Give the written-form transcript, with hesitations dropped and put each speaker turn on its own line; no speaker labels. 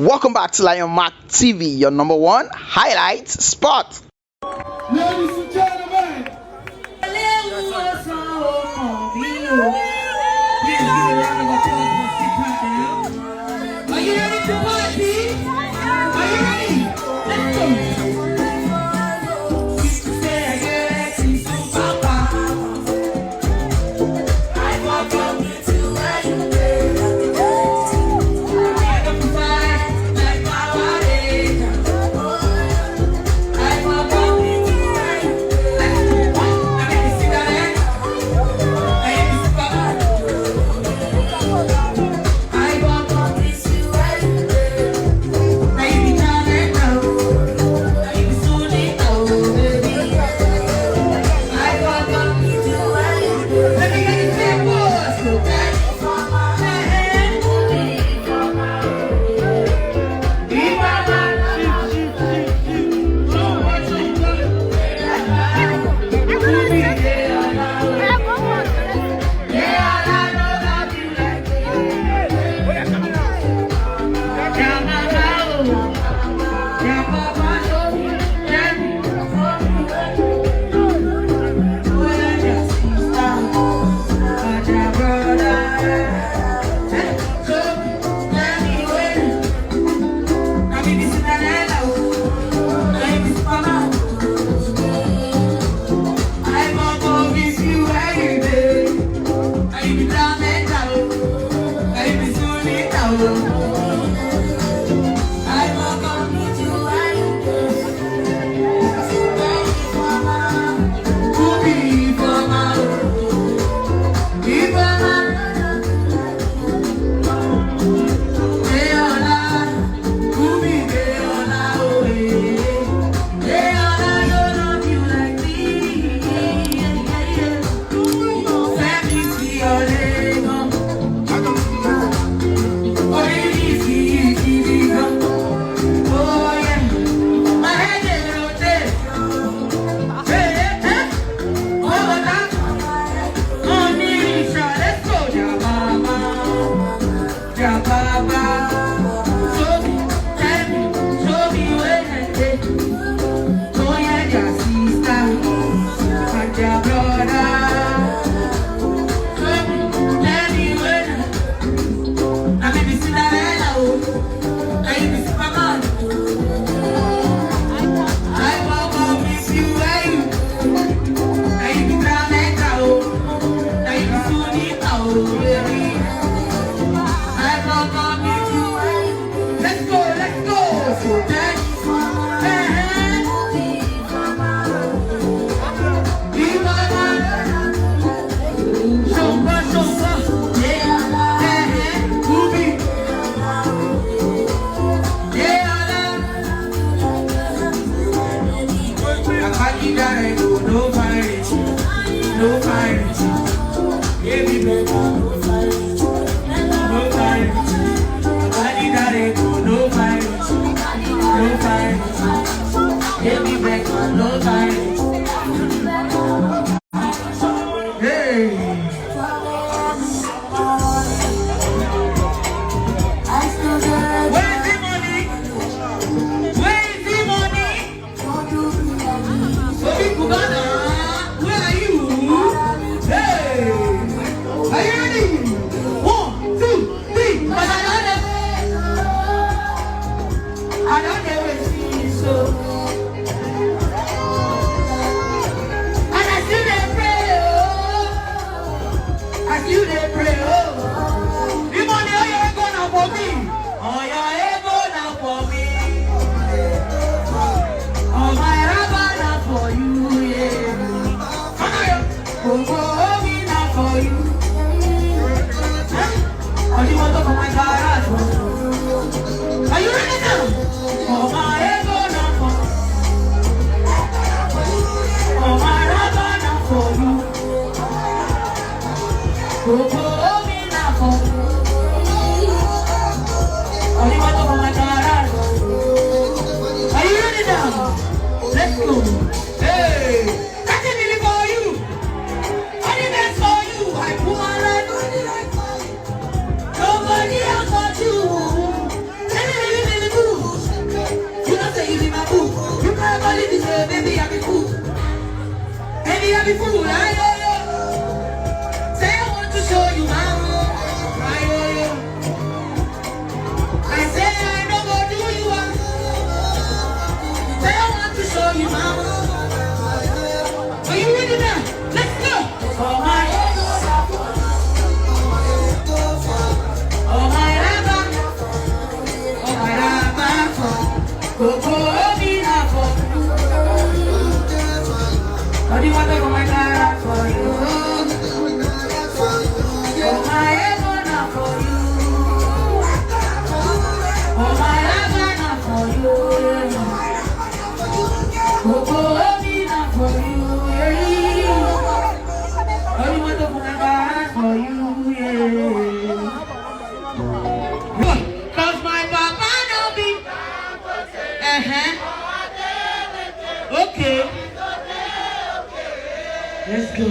Welcome back to Lion Mark TV, your number one highlight spot.
Ladies and gentlemen, are you ready to party? Are you ready? Let's go. be fool. Say I want to show you my home. I say I know what do you want. Say I want to show you my home. Are you ready now? Let's go. Oh my. What do you want to go my car for you? Oh my Ebona for you. Oh my Ebona for you. Coco Obina for you. What do you want to go my car for you? Cause my papa don't be. Okay. Let's go.